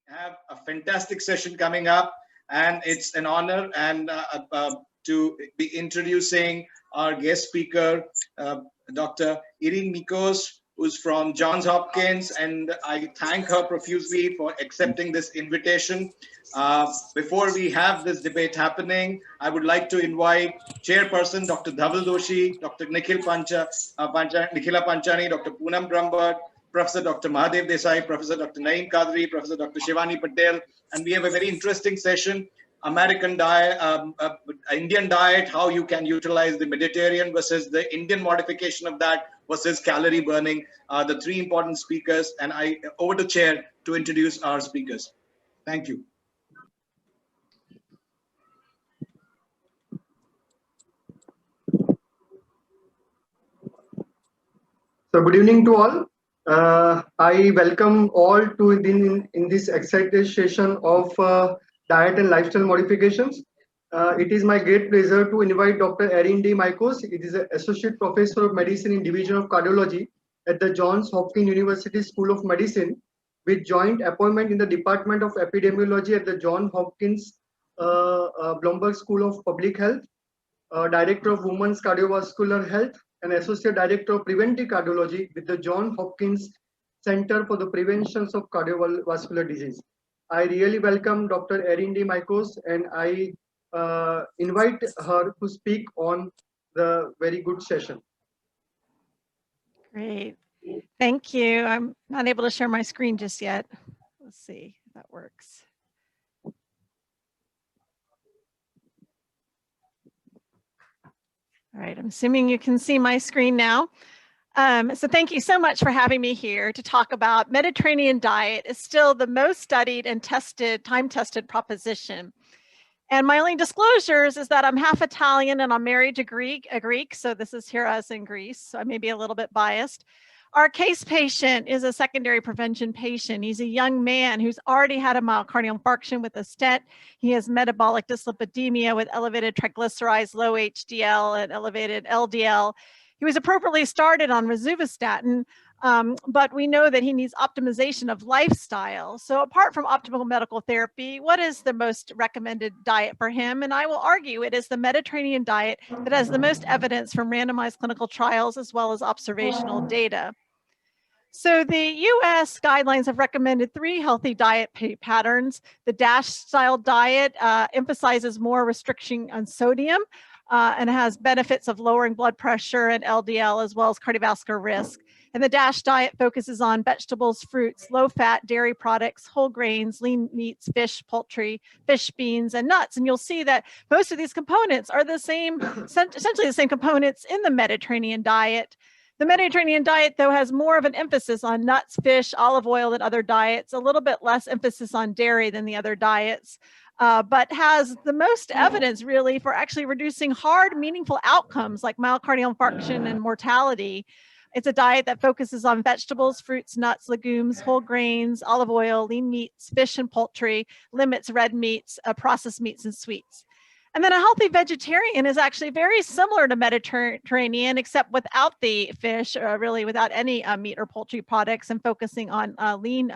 have a fantastic session coming up, and it's an honor and to be introducing our guest speaker, Dr. Irene Mikos, who's from Johns Hopkins, and I thank her profusely for accepting this invitation. Before we have this debate happening, I would like to invite Chairperson Dr. Dhaval Doshi, Dr. Nikhila Panchani, Dr. Poonam Brahmbhatt, Professor Dr. Mahadev Desai, Professor Dr. Naeem Qadri, Professor Dr. Shivani Patel, and we have a very interesting session, American diet, Indian diet, how you can utilize the Mediterranean versus the Indian modification of that versus calorie burning, the three important speakers, and I over to Chair to introduce our speakers. Thank you. So good evening to all. I welcome all to in this excited session of diet and lifestyle modifications. It is my great pleasure to invite Dr. Irene D. Mikos. It is an Associate Professor of Medicine in Division of Cardiology at the Johns Hopkins University School of Medicine, with joint appointment in the Department of Epidemiology at the Johns Hopkins Bloomberg School of Public Health, Director of Women's Cardiovascular Health, and Associate Director of Preventive Cardiology with the Johns Hopkins Center for the Prevention of Cardiovascular Disease. I really welcome Dr. Irene D. Mikos, and I invite her to speak on the very good session. Great. Thank you. I'm not able to share my screen just yet. Let's see if that works. All right, I'm assuming you can see my screen now. So thank you so much for having me here to talk about Mediterranean diet is still the most studied and tested, time-tested proposition. And my only disclosures is that I'm half Italian and I'm married to a Greek. So this is here us in Greece. So I may be a little bit biased. Our case patient is a secondary prevention patient. He's a young man who's already had a myocardial infarction with a stent. He has metabolic dyslipidemia with elevated triglycerides, low HDL, and elevated LDL. He was appropriately started on rosuvastatin, but we know that he needs optimization of lifestyle. So apart from optimal medical therapy, what is the most recommended diet for him? And I will argue it is the Mediterranean diet that has the most evidence from randomized clinical trials as well as observational data. So the US guidelines have recommended 3 healthy diet patterns. The DASH style diet emphasizes more restriction on sodium and has benefits of lowering blood pressure and LDL as well as cardiovascular risk. And the DASH diet focuses on vegetables, fruits, low-fat dairy products, whole grains, lean meats, fish, poultry, fish, beans, and nuts. And you'll see that most of these components are the same, essentially the same components in the Mediterranean diet. The Mediterranean diet, though, has more of an emphasis on nuts, fish, olive oil than other diets, a little bit less emphasis on dairy than the other diets, but has the most evidence really for actually reducing hard, meaningful outcomes like myocardial infarction and mortality. It's a diet that focuses on vegetables, fruits, nuts, legumes, whole grains, olive oil, lean meats, fish and poultry, limits red meats, processed meats and sweets. And then a healthy vegetarian is actually very similar to Mediterranean, except without the fish, really without any meat or poultry products, and focusing on lean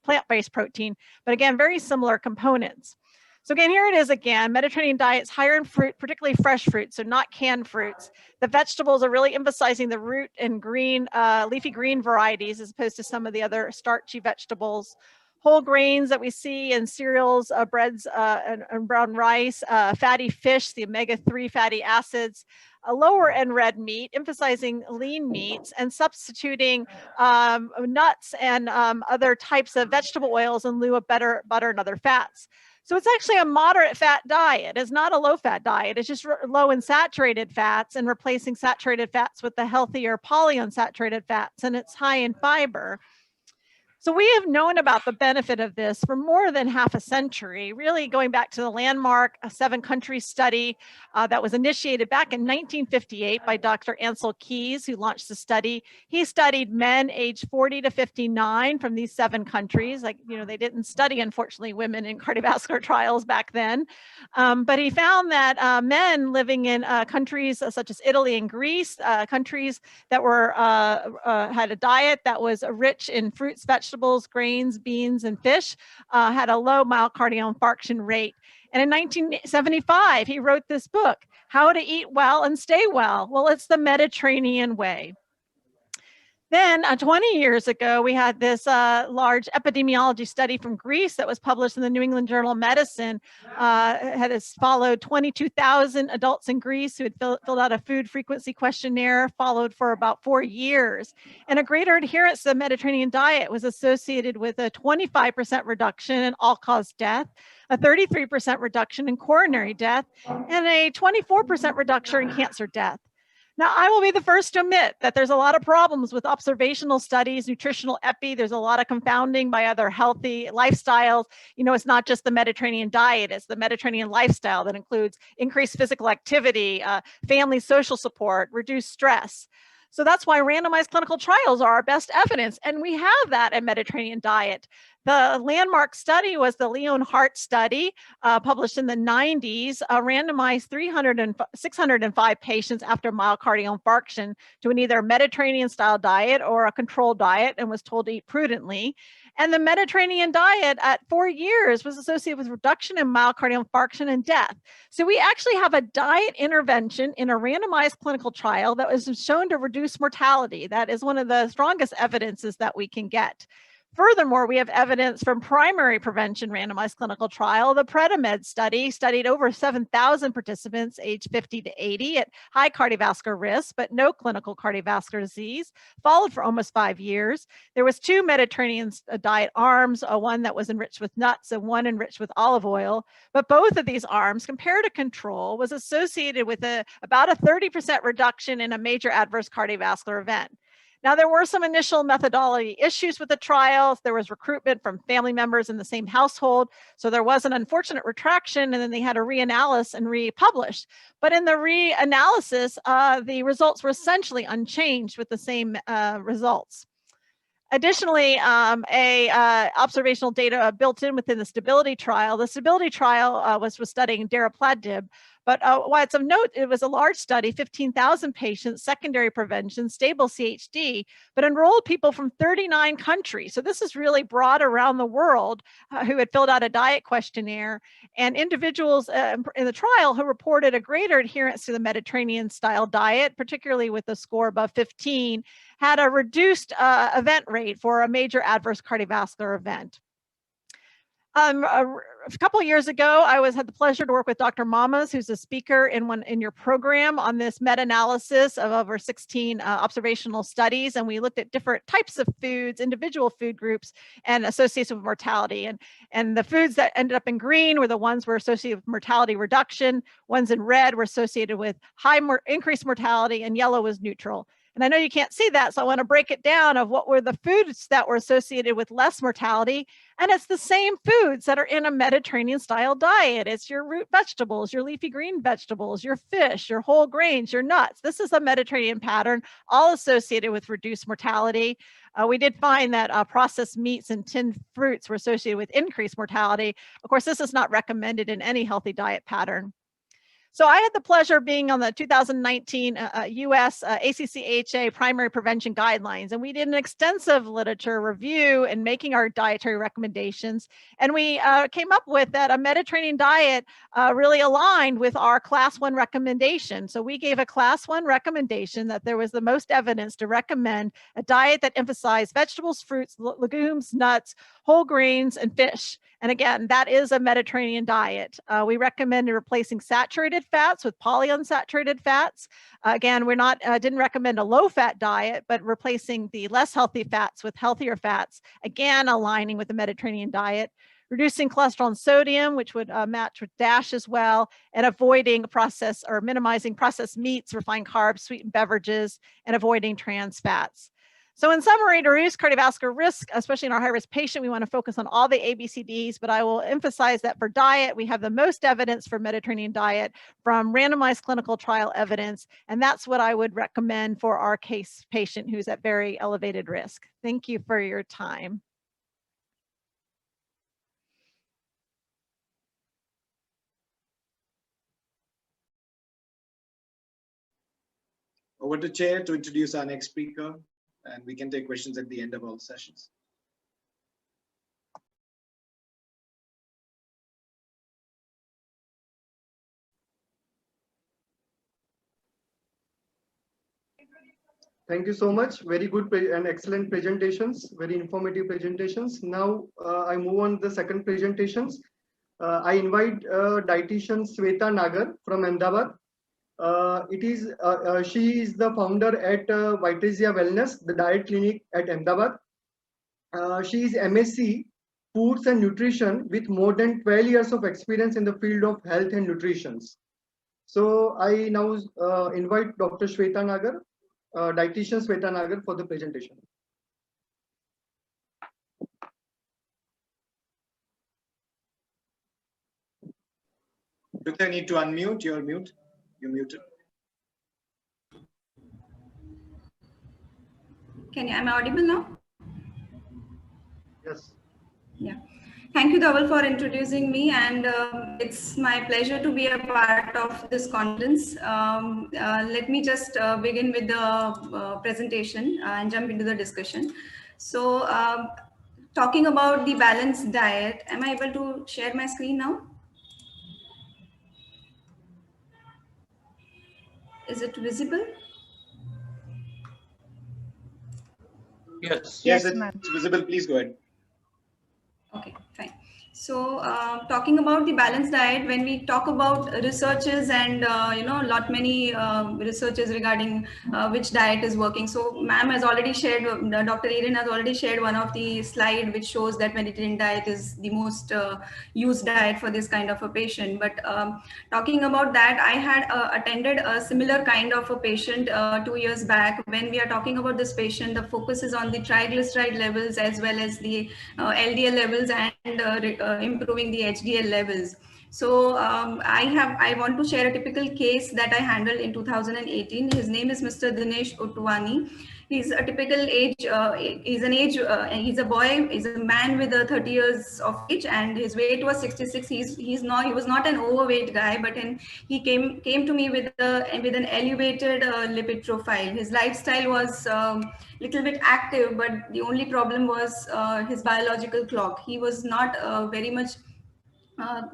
plant-based protein. But again, very similar components. So again, here it is again, Mediterranean diet's higher in fruit, particularly fresh fruit, so not canned fruits. The vegetables are really emphasizing the root and green, leafy green varieties as opposed to some of the other starchy vegetables. Whole grains that we see in cereals, breads, and brown rice, fatty fish, the omega-3 fatty acids, a lower end red meat, emphasizing lean meats, and substituting nuts and other types of vegetable oils in lieu of butter and other fats. So it's actually a moderate fat diet. It's not a low fat diet. It's just low in saturated fats and replacing saturated fats with the healthier polyunsaturated fats, and it's high in fiber. So we have known about the benefit of this for more than half a century, really going back to the landmark 7-country study that was initiated back in 1958 by Dr. Ansel Keys, who launched the study. He studied men aged 40 to 59 from these 7 countries. Like, you know, they didn't study, unfortunately, women in cardiovascular trials back then. But he found that men living in countries such as Italy and Greece, countries that were had a diet that was rich in fruits, vegetables, vegetables, grains, beans, and fish had a low myocardial infarction rate. And in 1975, he wrote this book, How to Eat Well and Stay Well. Well, it's the Mediterranean way. Then 20 years ago, we had this large epidemiology study from Greece that was published in the New England Journal of Medicine. Has followed 22,000 adults in Greece who had filled out a food frequency questionnaire, followed for about 4 years. And a greater adherence to the Mediterranean diet was associated with a 25% reduction in all-cause death, a 33% reduction in coronary death, and a 24% reduction in cancer death. Now, I will be the first to admit that there's a lot of problems with observational studies, nutritional epi. There's a lot of confounding by other healthy lifestyles. You know, it's not just the Mediterranean diet, it's the Mediterranean lifestyle that includes increased physical activity, family social support, reduced stress. So that's why randomized clinical trials are our best evidence. And we have that in Mediterranean diet. The landmark study was the Leon-Hart study, published in the 90s, randomized 605 patients after myocardial infarction to an either Mediterranean style diet or a controlled diet, and was told to eat prudently. And the Mediterranean diet at 4 years was associated with reduction in myocardial infarction and death. So we actually have a diet intervention in a randomized clinical trial that was shown to reduce mortality. That is one of the strongest evidences that we can get. Furthermore, we have evidence from primary prevention randomized clinical trial. The PREDIMED study studied over 7,000 participants aged 50 to 80 at high cardiovascular risk, but no clinical cardiovascular disease, followed for almost 5 years. There was 2 Mediterranean diet arms, one that was enriched with nuts and one enriched with olive oil. But both of these arms, compared to control, was associated with about a 30% reduction in a major adverse cardiovascular event. Now, there were some initial methodology issues with the trials. There was recruitment from family members in the same household. So there was an unfortunate retraction, and then they had to reanalyze and republish. But in the reanalysis, the results were essentially unchanged with the same results. Additionally, observational data built in within the stability trial. The stability trial was studying daraplatinib, but why it's of note, it was a large study, 15,000 patients, secondary prevention, stable CHD, but enrolled people from 39 countries. So this is really broad around the world who had filled out a diet questionnaire, and individuals in the trial who reported a greater adherence to the Mediterranean style diet, particularly with a score above 15, had a reduced event rate for a major adverse cardiovascular event. A couple of years ago, I had the pleasure to work with Dr. Mamas, who's a speaker in your program, on this meta-analysis of over 16 observational studies, and we looked at different types of foods, individual food groups, and associated with mortality. And the foods that ended up in green were the ones were associated with mortality reduction. Ones in red were associated with increased mortality, and yellow was neutral. And I know you can't see that, so I want to break it down of what were the foods that were associated with less mortality. And it's the same foods that are in a Mediterranean style diet. It's your root vegetables, your leafy green vegetables, your fish, your whole grains, your nuts. This is a Mediterranean pattern, all associated with reduced mortality. We did find that processed meats and tinned fruits were associated with increased mortality. Of course, this is not recommended in any healthy diet pattern. So I had the pleasure of being on the 2019 US ACC/AHA primary prevention guidelines, and we did an extensive literature review in making our dietary recommendations. And we came up with that a Mediterranean diet really aligned with our class 1 recommendation. So we gave a class 1 recommendation that there was the most evidence to recommend a diet that emphasized vegetables, fruits, legumes, nuts, whole grains, and fish. And again, that is a Mediterranean diet. We recommended replacing saturated fats with polyunsaturated fats. Again, we're not didn't recommend a low-fat diet, but replacing the less healthy fats with healthier fats. Again, aligning with the Mediterranean diet. Reducing cholesterol and sodium, which would match with DASH as well, and avoiding processed or minimizing processed meats, refined carbs, sweetened beverages, and avoiding trans fats. So in summary, to reduce cardiovascular risk, especially in our high-risk patient, we want to focus on all the ABCDs, but I will emphasize that for diet, we have the most evidence for Mediterranean diet from randomized clinical trial evidence, and that's what I would recommend for our case patient who's at very elevated risk. Thank you for your time. Over to Chair to introduce our next speaker, and we can take questions at the end of all sessions. Thank you so much. Very good and excellent presentations, very informative presentations. Now I move on to the second presentations. I invite dietitian Sweta Nagar from Ahmedabad. She is the founder at Vitesia Wellness, the diet clinic at Ahmedabad. She is MSc Foods and Nutrition with more than 12 years of experience in the field of health and nutrition. So I now invite Dr. Sweta Nagar, dietitian Sweta Nagar, for the presentation. Do they need to unmute? You're mute. You're muted. Am I audible now? Yes. Yeah. Thank you, Dhaval, for introducing me, and it's my pleasure to be a part of this conference. Let me just begin with the presentation and jump into the discussion. So, talking about the balanced diet, am I able to share my screen now? Is it visible? Yes, Yes, it's visible. Please go ahead. Okay, fine. So talking about the balanced diet, when we talk about researches and lot many researches regarding which diet is working. So ma'am has already shared, Dr. Eden has already shared one of the slide which shows that Mediterranean diet is the most used diet for this kind of a patient. But talking about that, I had attended a similar kind of a patient 2 years back. When we are talking about this patient, the focus is on the triglyceride levels as well as the LDL levels and improving the HDL levels. So I want to share a typical case that I handled in 2018. His name is Mr. Dinesh Utwani. He's a typical age, he's a boy, he's a man with 30 years of age, and his weight was 66. He was not an overweight guy, but he came to me with an elevated lipid profile. His lifestyle was little bit active, but the only problem was his biological clock. He was not very much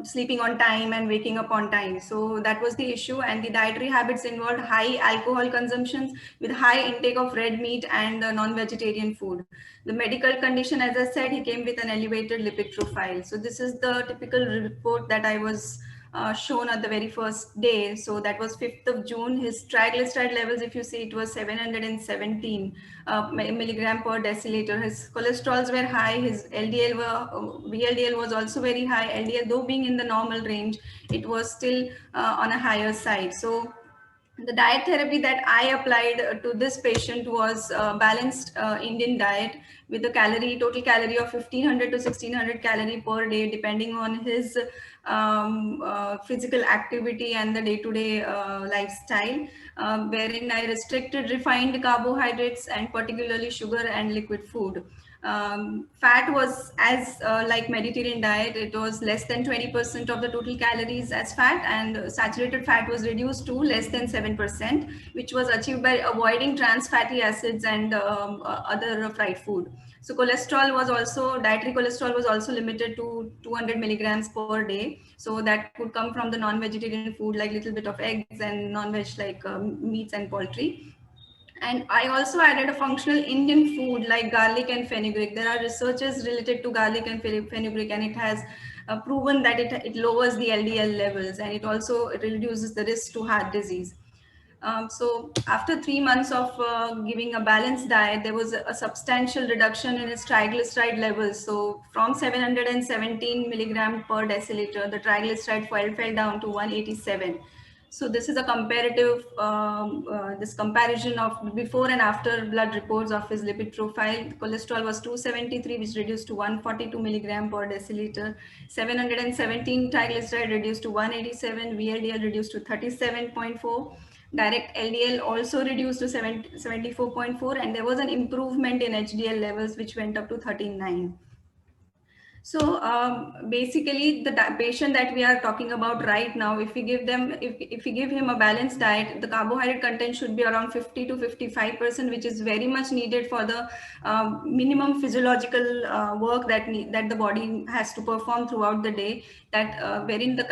sleeping on time and waking up on time. So that was the issue, and the dietary habits involved high alcohol consumptions with high intake of red meat and non-vegetarian food. The medical condition, as I said, he came with an elevated lipid profile. So this is the typical report that I was shown at the very first day. So that was 5th of June. His triglyceride levels, if you see, it was 717 milligram per deciliter. His cholesterols were high. His VLDL was also very high. LDL, though being in the normal range, it was still on a higher side. So the diet therapy that I applied to this patient was a balanced Indian diet with a total calorie of 1500 to 1600 calorie per day, depending on his physical activity and the day-to-day lifestyle, wherein I restricted refined carbohydrates and particularly sugar and liquid food. Fat was like Mediterranean diet, it was less than 20% of the total calories as fat, and saturated fat was reduced to less than 7%, which was achieved by avoiding trans fatty acids and other fried food. So dietary cholesterol was also limited to 200 milligrams per day. So that could come from the non-vegetarian food, like little bit of eggs, and non-veg like meats and poultry. And I also added a functional Indian food like garlic and fenugreek. There are researches related to garlic and fenugreek, and it has proven that it lowers the LDL levels, and it also reduces the risk to heart disease. So after 3 months of giving a balanced diet, there was a substantial reduction in his triglyceride levels. So from 717 milligram per deciliter, the triglyceride fell down to 187. So this is a comparative, this comparison of before and after blood reports of his lipid profile. The cholesterol was 273, which reduced to 142 milligram per deciliter. 717 triglyceride reduced to 187, VLDL reduced to 37.4. Direct LDL also reduced to 74.4, and there was an improvement in HDL levels, which went up to 39. So basically, the patient that we are talking about right now, if we give them, if we give him a balanced diet, the carbohydrate content should be around 50 to 55%, which is very much needed for the minimum physiological work that the body has to perform throughout the day. That wherein the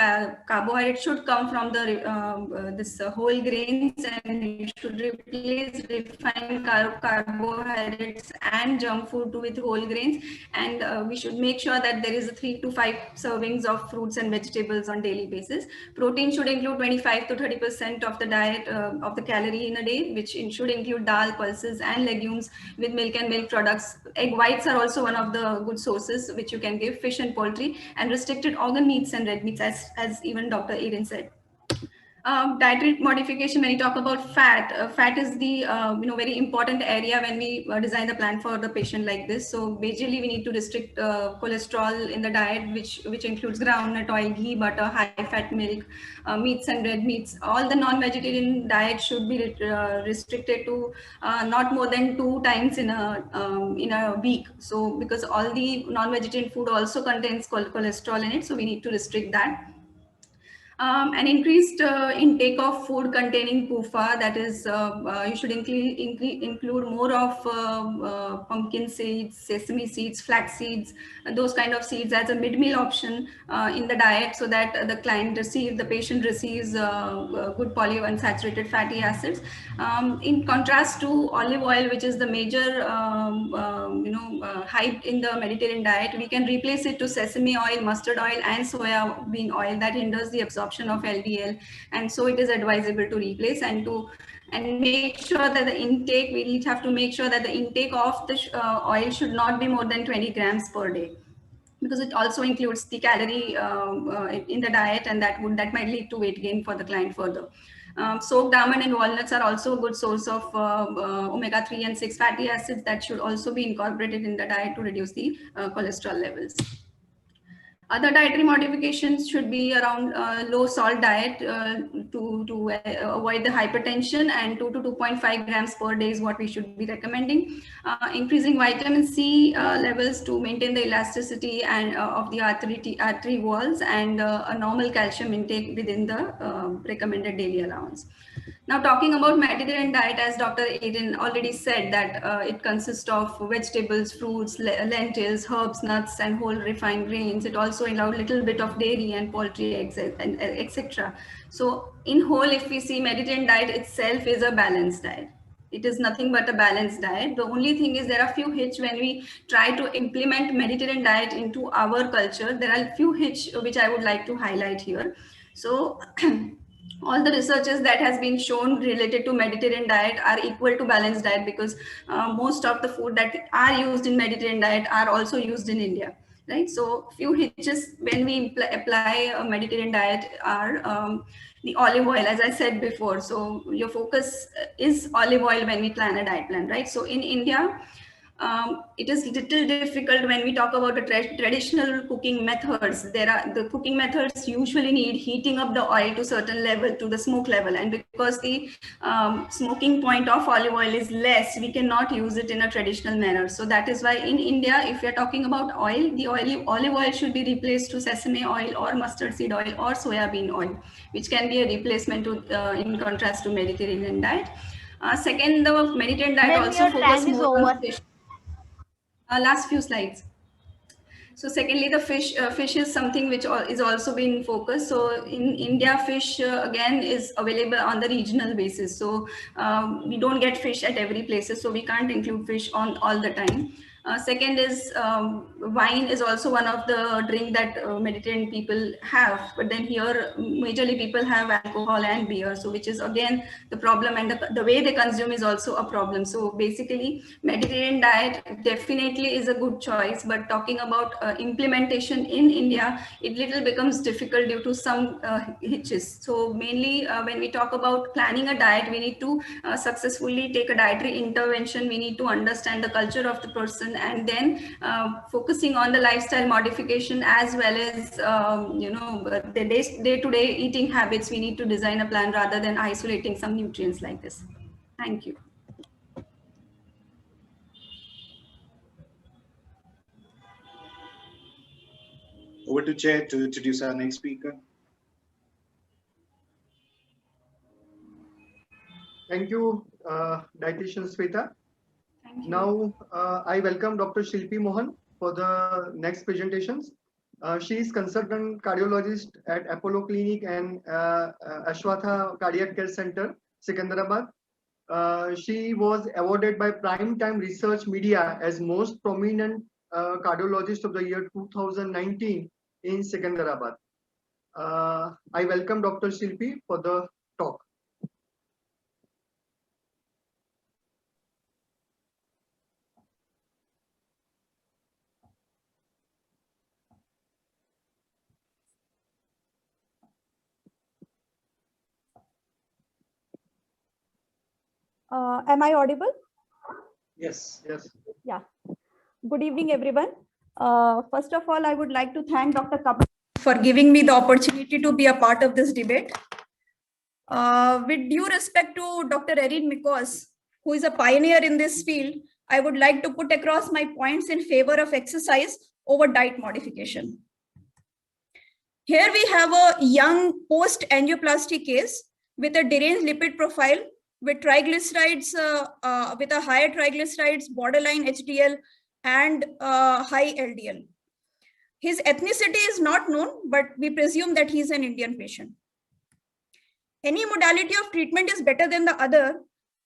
carbohydrate should come from the this whole grains, and we should replace refined carbohydrates and junk food with whole grains, and we should make sure that there is 3 to 5 servings of fruits and vegetables on daily basis. Protein should include 25 to 30% of the diet of the calorie in a day, which should include dal, pulses, and legumes with milk and milk products. Egg whites are also one of the good sources which you can give, fish and poultry, and restricted organ meats and red meats, as even Dr. Eden said. Dietary modification, when you talk about fat, fat is the very important area when we design the plan for the patient like this. So basically we need to restrict cholesterol in the diet, which includes groundnut oil, ghee, butter, high fat milk, meats and red meats. All the non-vegetarian diet should be restricted to not more than 2 times in a week. So because all the non-vegetarian food also contains cholesterol in it, so we need to restrict that. An increased intake of food containing PUFA, that is, you should include more of pumpkin seeds, sesame seeds, flax seeds, those kind of seeds as a mid-meal option in the diet, so that the patient receives good polyunsaturated fatty acids. In contrast to olive oil, which is the major hype in the Mediterranean diet, we can replace it to sesame oil, mustard oil, and soya bean oil that hinders the absorption of LDL, and so it is advisable to replace and make sure that the intake, we have to make sure that the intake of the oil should not be more than 20 grams per day, because it also includes the calorie in the diet, and that might lead to weight gain for the client further. Soaked almond and walnuts are also a good source of omega-3 and 6 fatty acids that should also be incorporated in the diet to reduce the cholesterol levels. Other dietary modifications should be around low salt diet to avoid the hypertension, and 2 to 2.5 grams per day is what we should be recommending. Increasing vitamin C levels to maintain the elasticity and of the artery walls, and a normal calcium intake within the recommended daily allowance. Now, talking about Mediterranean diet, as Dr. Eden already said, that it consists of vegetables, fruits, lentils, herbs, nuts, and whole refined grains. It also allows a little bit of dairy and poultry, etc. So in whole, if we see, Mediterranean diet itself is a balanced diet. It is nothing but a balanced diet. The only thing is there are a few hitch when we try to implement Mediterranean diet into our culture. There are a few hitch which I would like to highlight here. So all the researches that has been shown related to Mediterranean diet are equal to balanced diet, because most of the food that are used in Mediterranean diet are also used in India, right? So few hitches when we apply a Mediterranean diet are the olive oil, as I said before. So your focus is olive oil when we plan a diet plan, right? So in India, it is little difficult when we talk about the traditional cooking methods. The cooking methods usually need heating up the oil to certain level, to the smoke level, and because the smoking point of olive oil is less, we cannot use it in a traditional manner. So that is why in India, if we are talking about oil, the olive oil should be replaced to sesame oil or mustard seed oil or soya bean oil, which can be a replacement to in contrast to Mediterranean diet. Second, the Mediterranean diet also focuses more on fish. Last few slides. So secondly, the fish is something which is also being focused. So in India, fish again is available on the regional basis. So we don't get fish at every places, so we can't include fish on all the time. Second is wine is also one of the drink that Mediterranean people have, but then here majorly people have alcohol and beer, so which is again the problem, and the way they consume is also a problem. So basically Mediterranean diet definitely is a good choice, but talking about implementation in India, it little becomes difficult due to some hitches. So mainly when we talk about planning a diet, we need to successfully take a dietary intervention. We need to understand the culture of the person, and then focusing on the lifestyle modification as well as the day-to-day eating habits. We need to design a plan rather than isolating some nutrients like this. Thank you. Over to Chair to introduce our next speaker. Thank you, dietitian Sweta. Thank you. Now, I welcome Dr. Shilpi Mohan for the next presentations. She is consultant cardiologist at Apollo Clinic and Ashwatha Cardiac Care Center, Secunderabad. She was awarded by Prime Time Research Media as most prominent cardiologist of the year 2019 in Secunderabad. I welcome Dr. Shilpi for the talk. Am I audible? Yes. Yes. Yeah. Good evening, everyone. First of all, I would like to thank Dr. Kapil for giving me the opportunity to be a part of this debate. With due respect to Dr. Erin Mikos, who is a pioneer in this field, I would like to put across my points in favor of exercise over diet modification. Here we have a young post-angioplasty case with a deranged lipid profile with triglycerides, with a higher triglycerides, borderline HDL, and high LDL. His ethnicity is not known, but we presume that he is an Indian patient. Any modality of treatment is better than the other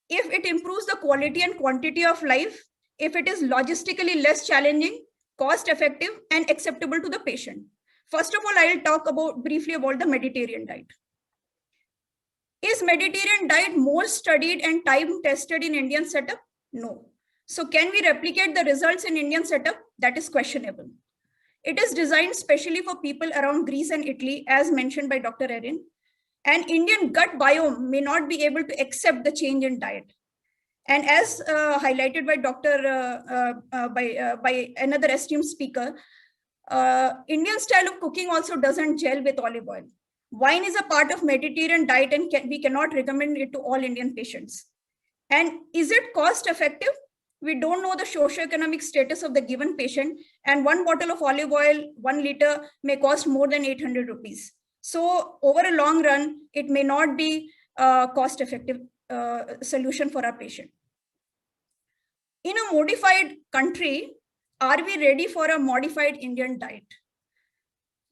if it improves the quality and quantity of life, if it is logistically less challenging, cost effective, and acceptable to the patient. First of all, I will talk briefly about the Mediterranean diet. Is Mediterranean diet more studied and time tested in Indian setup? No. So can we replicate the results in Indian setup? That is questionable. It is designed specially for people around Greece and Italy, as mentioned by Dr. Erin. And Indian gut biome may not be able to accept the change in diet. And as highlighted by by another esteemed speaker, Indian style of cooking also doesn't gel with olive oil. Wine is a part of Mediterranean diet and we cannot recommend it to all Indian patients. And is it cost effective? We don't know the socioeconomic status of the given patient, and one bottle of olive oil, 1 liter, may cost more than 800 rupees. So over a long run, it may not be a cost effective solution for our patient. In a modified country, are we ready for a modified Indian diet?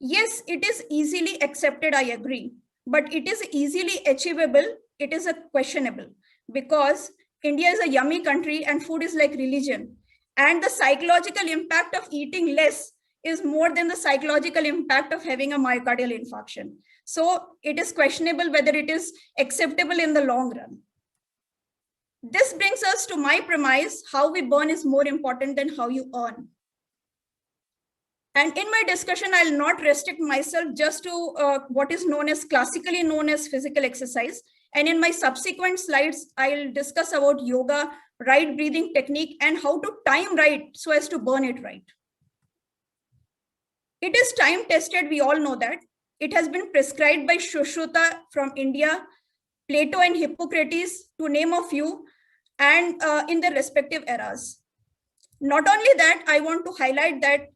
Yes, it is easily accepted, I agree, but it is easily achievable. It is a questionable because India is a yummy country and food is like religion. And the psychological impact of eating less is more than the psychological impact of having a myocardial infarction. So it is questionable whether it is acceptable in the long run. This brings us to my premise: how we burn is more important than how you earn. And in my discussion, I'll not restrict myself just to what is classically known as physical exercise. And in my subsequent slides, I'll discuss about yoga, right breathing technique, and how to time right so as to burn it right. It is time tested, we all know that. It has been prescribed by Sushruta from India, Plato and Hippocrates, to name a few, and in their respective eras. Not only that, I want to highlight that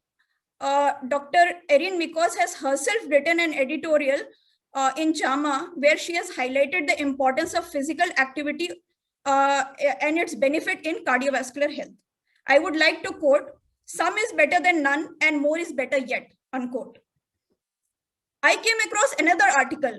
Dr. Erin Mikos has herself written an editorial in JAMA where she has highlighted the importance of physical activity and its benefit in cardiovascular health. I would like to quote, "Some is better than none and more is better yet," unquote. I came across another article,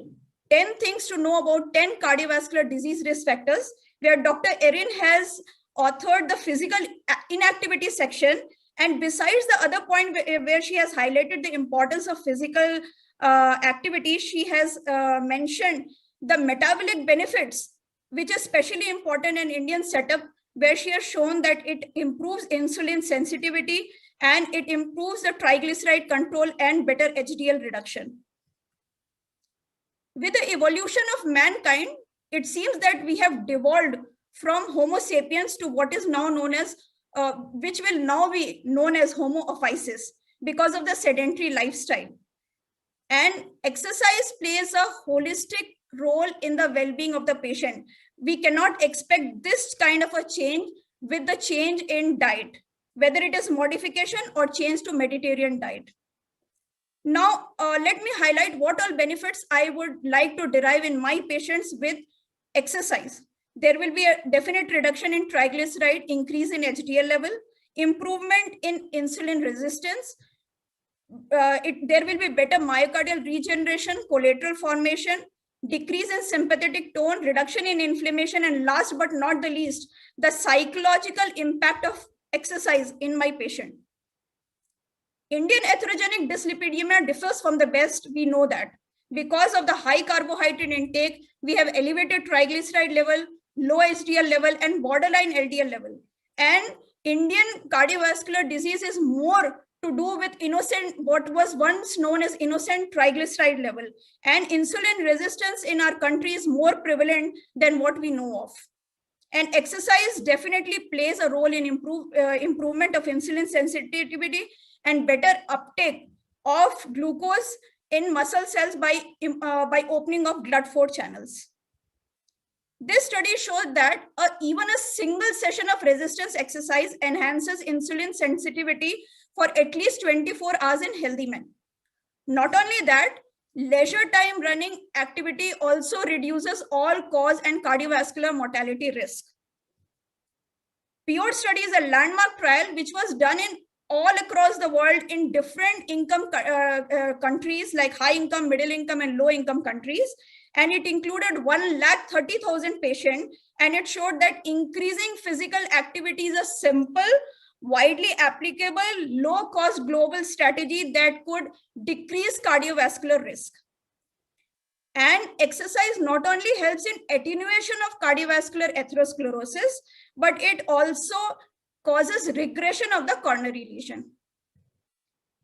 10 things to know about 10 cardiovascular disease risk factors, where Dr. Erin has authored the physical inactivity section. And besides the other point where she has highlighted the importance of physical activity, she has mentioned the metabolic benefits, which is especially important in Indian setup, where she has shown that it improves insulin sensitivity and it improves the triglyceride control and better HDL reduction. With the evolution of mankind, it seems that we have devolved from Homo sapiens to what is now known as which will now be known as Homo ophiuchus because of the sedentary lifestyle. And exercise plays a holistic role in the well-being of the patient. We cannot expect this kind of a change with the change in diet, whether it is modification or change to Mediterranean diet. Now, let me highlight what all benefits I would like to derive in my patients with exercise. There will be a definite reduction in triglyceride, increase in HDL level, improvement in insulin resistance. There will be better myocardial regeneration, collateral formation, decrease in sympathetic tone, reduction in inflammation, and last but not the least, the psychological impact of exercise in my patient. Indian atherogenic dyslipidemia differs from the best, we know that. Because of the high carbohydrate intake, we have elevated triglyceride level, low HDL level, and borderline LDL level. And Indian cardiovascular disease is more to do with innocent, what was once known as innocent triglyceride level. And insulin resistance in our country is more prevalent than what we know of. And exercise definitely plays a role in improvement of insulin sensitivity and better uptake of glucose in muscle cells by opening of blood-4 channels. This study showed that even a single session of resistance exercise enhances insulin sensitivity for at least 24 hours in healthy men. Not only that, leisure time running activity also reduces all-cause and cardiovascular mortality risk. PURE study is a landmark trial which was done in all across the world in different income countries like high income, middle income, and low income countries. And it included 130,000 patients. And it showed that increasing physical activity is a simple, widely applicable, low cost global strategy that could decrease cardiovascular risk. And exercise not only helps in attenuation of cardiovascular atherosclerosis, but it also causes regression of the coronary lesion.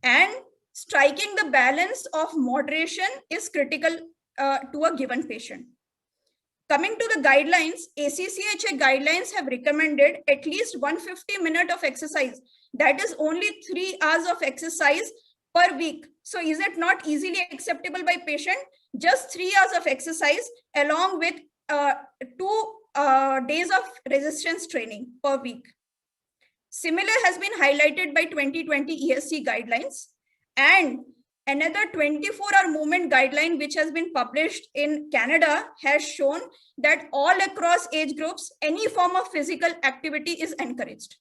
And striking the balance of moderation is critical to a given patient. Coming to the guidelines, ACCHA guidelines have recommended at least 150 minutes of exercise. That is only 3 hours of exercise per week. So is it not easily acceptable by patient? Just 3 hours of exercise along with 2 days of resistance training per week. Similar has been highlighted by 2020 ESC guidelines, and another 24-hour movement guideline which has been published in Canada has shown that all across age groups, any form of physical activity is encouraged.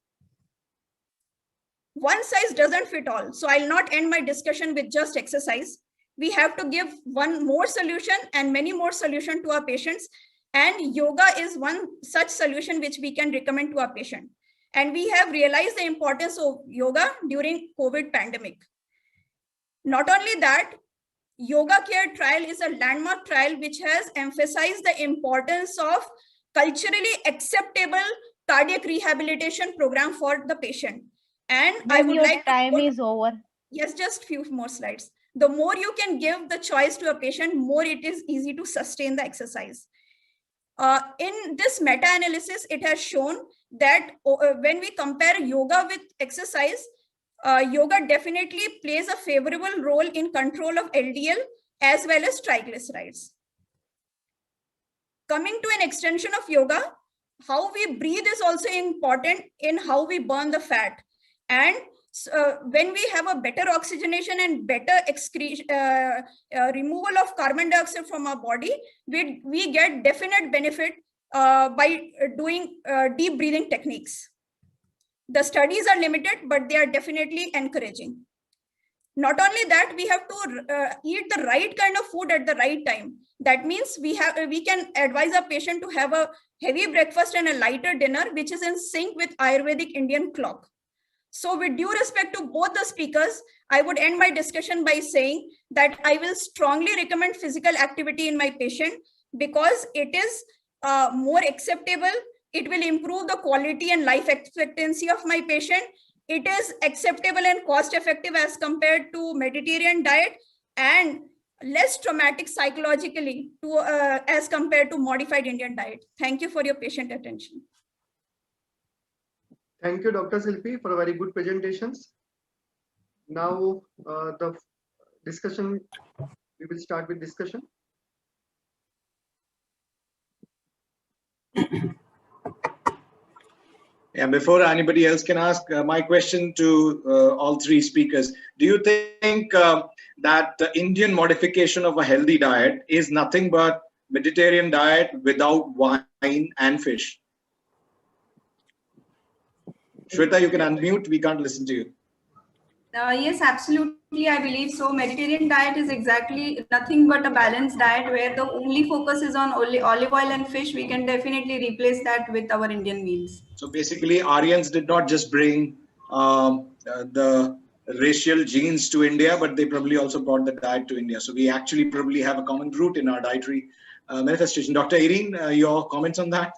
One size doesn't fit all. So I'll not end my discussion with just exercise. We have to give one more solution and many more solutions to our patients. And yoga is one such solution which we can recommend to our patient. And we have realized the importance of yoga during COVID pandemic. Not only that, Yoga Care trial is a landmark trial which has emphasized the importance of culturally acceptable cardiac rehabilitation program for the patient. And I would like time is over. Yes, just few more slides. The more you can give the choice to a patient, more it is easy to sustain the exercise. In this meta-analysis, it has shown that when we compare yoga with exercise, yoga definitely plays a favorable role in control of LDL as well as triglycerides. Coming to an extension of yoga, how we breathe is also important in how we burn the fat. And when we have a better oxygenation and better removal of carbon dioxide from our body, we get definite benefit by doing deep breathing techniques. The studies are limited, but they are definitely encouraging. Not only that, we have to eat the right kind of food at the right time. That means we can advise a patient to have a heavy breakfast and a lighter dinner, which is in sync with Ayurvedic Indian clock. So with due respect to both the speakers, I would end my discussion by saying that I will strongly recommend physical activity in my patient because it is more acceptable. It will improve the quality and life expectancy of my patient. It is acceptable and cost effective as compared to Mediterranean diet and less traumatic psychologically as compared to modified Indian diet. Thank you for your patient attention. Thank you, Dr. Silpi, for a very good presentations. Now the discussion, we will start with discussion. Yeah, before anybody else can ask, my question to all three speakers, do you think that the Indian modification of a healthy diet is nothing but Mediterranean diet without wine and fish. Shweta, you can unmute. We can't listen to you. Yes, absolutely. I believe so. Mediterranean diet is exactly nothing but a balanced diet where the only focus is on olive oil and fish. We can definitely replace that with our Indian meals. So basically, Aryans did not just bring the racial genes to India, but they probably also brought the diet to India. So we actually probably have a common root in our dietary manifestation. Dr. Irene, your comments on that?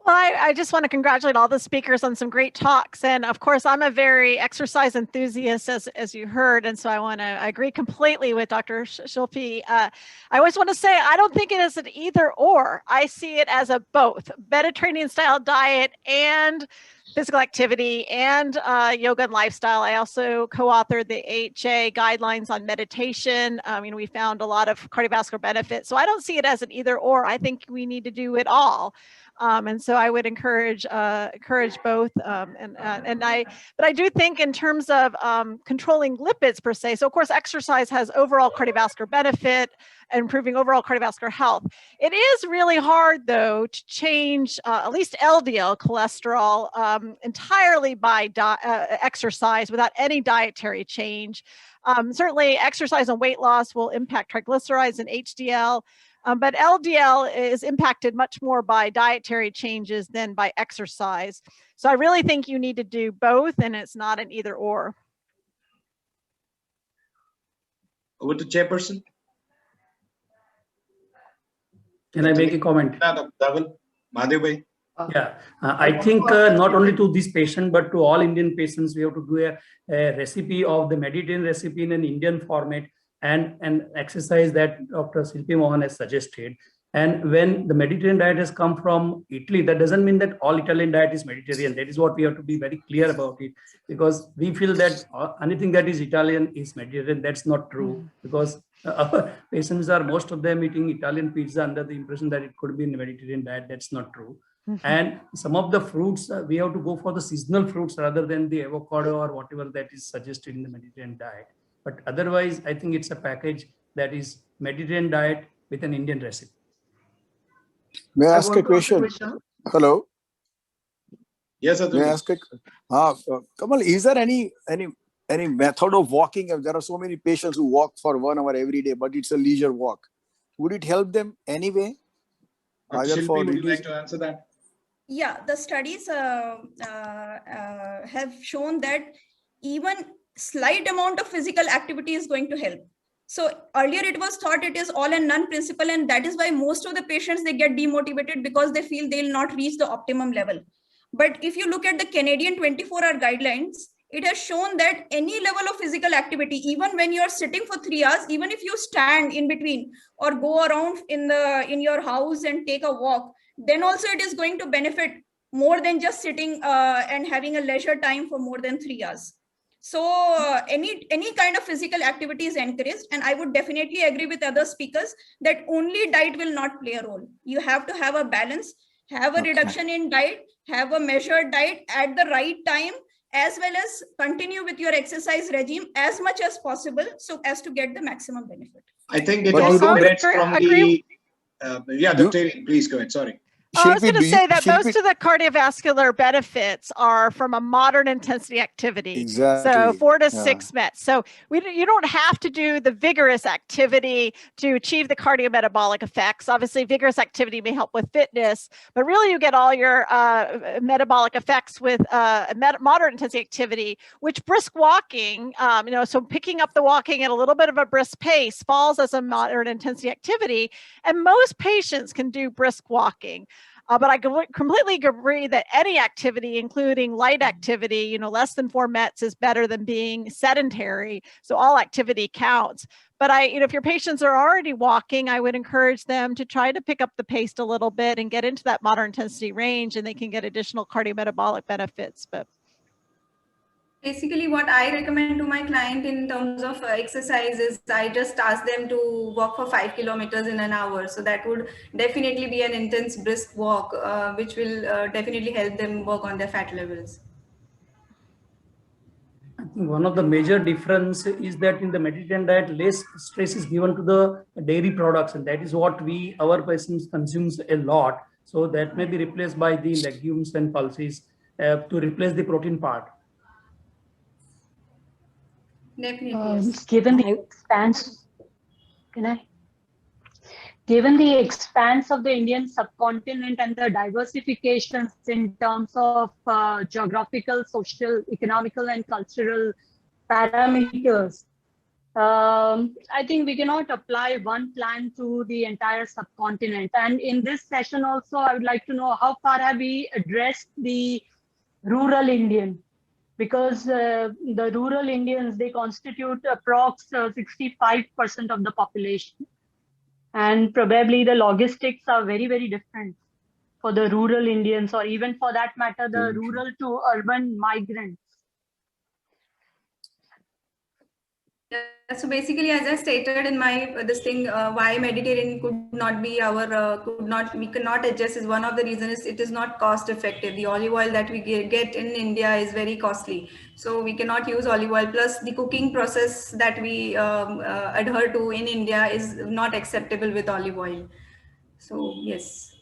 Well, I just want to congratulate all the speakers on some great talks. And of course, I'm a very exercise enthusiast, as you heard. And so I agree completely with Dr. Shilpi. I always want to say, I don't think it is an either or. I see it as a both. Mediterranean style diet and physical activity and yoga and lifestyle. I also co-authored the AHA guidelines on meditation. We found a lot of cardiovascular benefits. So I don't see it as an either or. I think we need to do it all. And so I would encourage both. But I do think in terms of controlling lipids per se. So of course, exercise has overall cardiovascular benefit, improving overall cardiovascular health. It is really hard though to change at least LDL cholesterol entirely by exercise without any dietary change. Certainly, exercise and weight loss will impact triglycerides and HDL. But LDL is impacted much more by dietary changes than by exercise. So I really think you need to do both, and it's not an either or. Over to Chairperson. Can I make a comment? Yeah, I think not only to this patient, but to all Indian patients, we have to do a recipe of the Mediterranean recipe in an Indian format and an exercise that Dr. Shilpi Mohan has suggested. And when the Mediterranean diet has come from Italy, that doesn't mean that all Italian diet is Mediterranean. That is what we have to be very clear about it, because we feel that anything that is Italian is Mediterranean. That's not true, because our patients are, most of them, eating Italian pizza under the impression that it could be in the Mediterranean diet. That's not true. And some of the fruits, we have to go for the seasonal fruits rather than the avocado or whatever that is suggested in the Mediterranean diet. But otherwise, I think it's a package that is Mediterranean diet with an Indian recipe. May I ask a question? Hello. Yes, May I ask a Kamal, is there any method of walking? There are so many patients who walk for 1 hour every day, but it's a leisure walk. Would it help them anyway? Shilpi, would you like to answer that? Yeah, the studies have shown that even slight amount of physical activity is going to help. So earlier it was thought it is all and none principle, and that is why most of the patients, they get demotivated because they feel they'll not reach the optimum level. But if you look at the Canadian 24-hour guidelines, it has shown that any level of physical activity, even when you're sitting for 3 hours, even if you stand in between or go around in your house and take a walk, then also it is going to benefit more than just sitting and having a leisure time for more than 3 hours. So any kind of physical activity is encouraged. And I would definitely agree with other speakers that only diet will not play a role. You have to have a balance, have a reduction in diet, have a measured diet at the right time, as well as continue with your exercise regime as much as possible so as to get the maximum benefit. I think it also gets from the... Dr. Please go ahead. Sorry. I was going to say that most of the cardiovascular benefits are from a moderate intensity activity. Exactly. So 4 to 6 METs. So you don't have to do the vigorous activity to achieve the cardiometabolic effects. Obviously, vigorous activity may help with fitness, but really you get all your metabolic effects with moderate intensity activity, which brisk walking, so picking up the walking at a little bit of a brisk pace falls as a moderate intensity activity. And most patients can do brisk walking. But I completely agree that any activity, including light activity, less than 4 METs is better than being sedentary. So all activity counts. But if your patients are already walking, I would encourage them to try to pick up the pace a little bit and get into that moderate intensity range, and they can get additional cardiometabolic benefits. But basically, what I recommend to my client in terms of exercise is I just ask them to walk for 5 kilometers in an hour. So that would definitely be an intense brisk walk, which will definitely help them work on their fat levels. One of the major difference is that in the Mediterranean diet, less stress is given to the dairy products, and that is what our patients consumes a lot. So that may be replaced by the legumes and pulses to replace the protein part. Definitely, yes. Given the expanse, given the expanse of the Indian subcontinent and the diversifications in terms of geographical, social, economical, and cultural parameters, I think we cannot apply one plan to the entire subcontinent. And in this session also, I would like to know how far have we addressed the rural Indian? Because the rural Indians, they constitute approx 65% of the population. And probably the logistics are very, very different for the rural Indians, or even for that matter, the rural to urban migrants. Yeah, so basically, as I stated in my this thing, why Mediterranean could not be our we cannot adjust is one of the reasons. It is not cost effective. The olive oil that we get in India is very costly, so we cannot use olive oil. Plus, the cooking process that we adhere to in India is not acceptable with olive oil. So yes.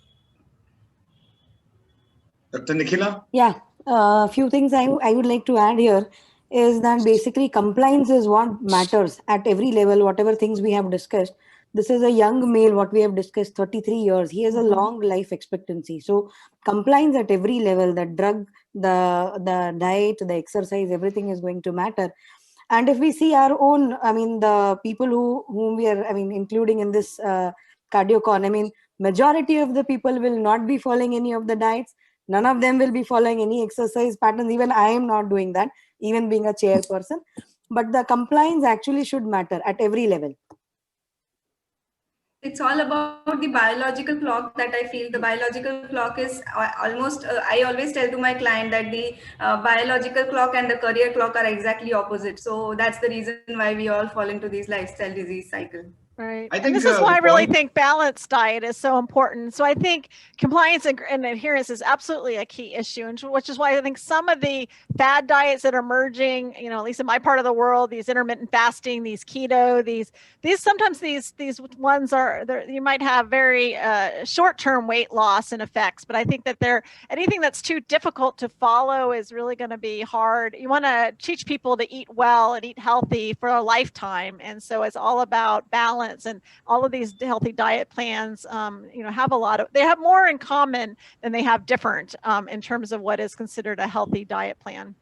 Dr. Nikhila? Yeah, a few things I would like to add here is that basically compliance is what matters at every level, whatever things we have discussed. This is a young male, what we have discussed, 33 years. He has a long life expectancy. So compliance at every level, the drug, the diet, the exercise, everything is going to matter. And if we see our own, I mean, the people whom we are, I mean, including in this CardioCon, I mean, majority of the people will not be following any of the diets. None of them will be following any exercise patterns. Even I am not doing that, even being a chairperson. But the compliance actually should matter at every level. It's all about the biological clock that I feel. The biological clock is almost, I always tell to my client that the biological clock and the career clock are exactly opposite. So that's the reason why we all fall into these lifestyle disease cycle. Right. I And this think, is why I the really point- think balanced diet is so important. So I think compliance and adherence is absolutely a key issue, and which is why I think some of the fad diets that are emerging, you know, at least in my part of the world, these intermittent fasting, these keto, these sometimes these ones are there. You might have very short-term weight loss and effects, but I think that anything that's too difficult to follow is really going to be hard. You want to teach people to eat well and eat healthy for a lifetime, and so it's all about balance. And all of these healthy diet plans, you know, they have more in common than they have different in terms of what is considered a healthy diet plan.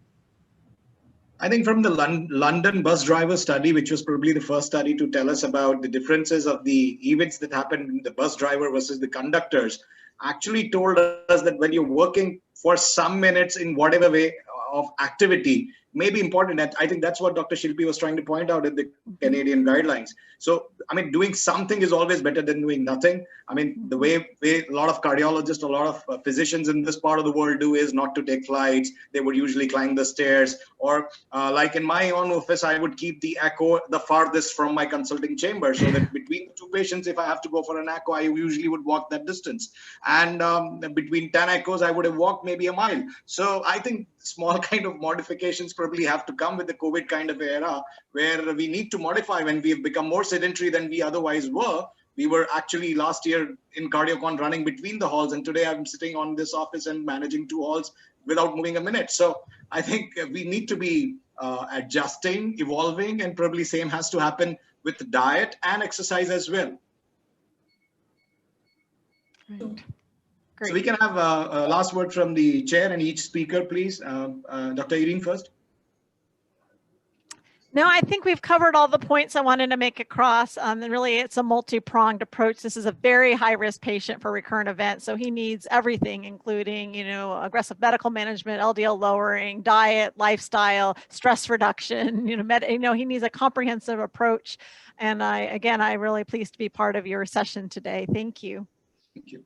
I think from the London bus driver study, which was probably the first study to tell us about the differences of the events that happened in the bus driver versus the conductors, actually told us that when you're working for some minutes in whatever way of activity may be important. And I think that's what Dr. Shilpi was trying to point out in the Canadian guidelines. So, I mean, doing something is always better than doing nothing. I mean, the way a lot of cardiologists, a lot of physicians in this part of the world do is not to take flights. They would usually climb the stairs, or like in my own office, I would keep the echo the farthest from my consulting chamber, so that between two patients, if I have to go for an echo, I usually would walk that distance. And between 10 echoes, I would have walked maybe a mile. So I think small kind of modifications probably have to come with the COVID kind of era, where we need to modify when we have become more sedentary than we otherwise were. We were actually last year in CardioCon running between the halls, and today I'm sitting on this office and managing 2 halls without moving a minute. So I think we need to be adjusting, evolving, and probably same has to happen with diet and exercise as well. Right. So we can have a last word from the chair and each speaker, please. Dr. Irene first. No, I think we've covered all the points I wanted to make across. And really, it's a multi-pronged approach. This is a very high-risk patient for recurrent events, so he needs everything, including, you know, aggressive medical management, LDL lowering, diet, lifestyle, stress reduction. You know, he needs a comprehensive approach. And I'm really pleased to be part of your session today. Thank you. Thank you,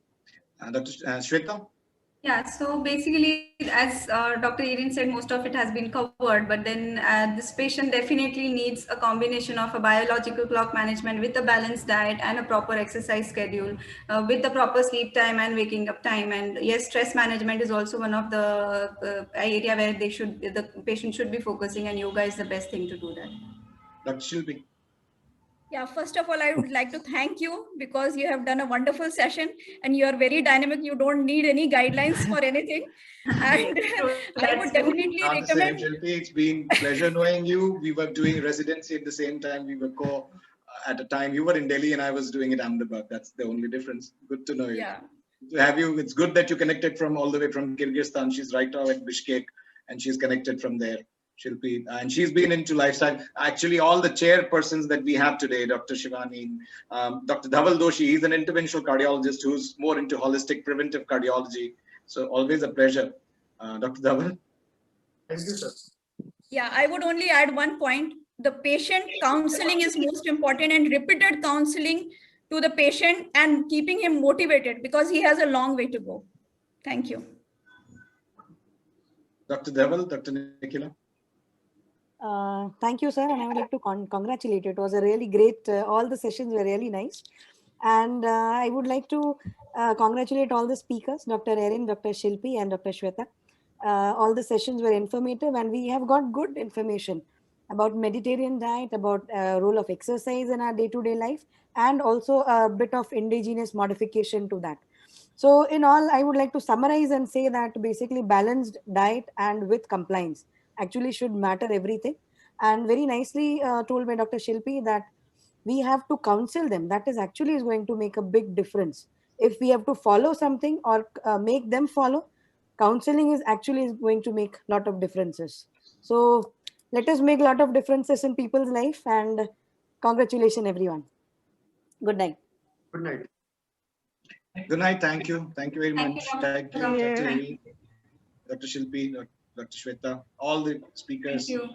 Dr. Shweta. Yeah, so basically, as Dr. Irin said, most of it has been covered, but then this patient definitely needs a combination of a biological clock management with a balanced diet and a proper exercise schedule with the proper sleep time and waking up time. And yes, stress management is also one of the area where the patient should be focusing, and yoga is the best thing to do that. Dr. Shilpi. Yeah, first of all, I would like to thank you because you have done a wonderful session and you are very dynamic. You don't need any guidelines for anything. And I would definitely Not the same, recommend. Shilpi. It's been pleasure knowing you. We were doing residency at the same time. We were at a time. You were in Delhi and I was doing it in Ahmedabad. That's the only difference. Good to know you. Yeah. To have you. It's good that you connected from all the way from Kyrgyzstan. She's right now at Bishkek and she's connected from there. Shilpi, and she's been into lifestyle. Actually, all the chairpersons that we have today, Dr. Shivani, Dr. Dhaval Doshi, he's an interventional cardiologist who's more into holistic preventive cardiology. So always a pleasure. Dr. Dhaval. Thank you, sir. Yeah, I would only add one point. The patient counseling is most important, and repeated counseling to the patient and keeping him motivated because he has a long way to go. Thank you. Dr. Dhaval, Dr. Nikhila. Thank you, sir. And I would like to congratulate you. It was a really great, all the sessions were really nice. And I would like to congratulate all the speakers, Dr. Erin, Dr. Shilpi, and Dr. Shweta. All the sessions were informative and we have got good information about Mediterranean diet, about role of exercise in our day-to-day life, and also a bit of indigenous modification to that. So in all, I would like to summarize and say that basically balanced diet and with compliance actually should matter everything. And very nicely told by Dr. Shilpi that we have to counsel them. That is actually is going to make a big difference. If we have to follow something or make them follow, counseling is actually going to make a lot of differences. So let us make a lot of differences in people's life, and congratulations everyone. Good night. Good night. Good night. Thank you. Thank you very much. Thank you, Thank you. Dr. Erin, Dr. Shilpi, Dr. Shweta, all the speakers. Thank you.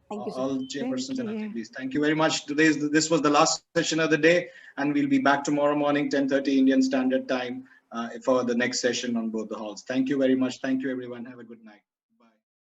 Thank you, sir. All chairpersons and Thank you. attendees. Thank you very much. This was the last session of the day, and we'll be back tomorrow morning, 10:30 Indian Standard Time, for the next session on both the halls. Thank you very much. Thank you, everyone. Have a good night.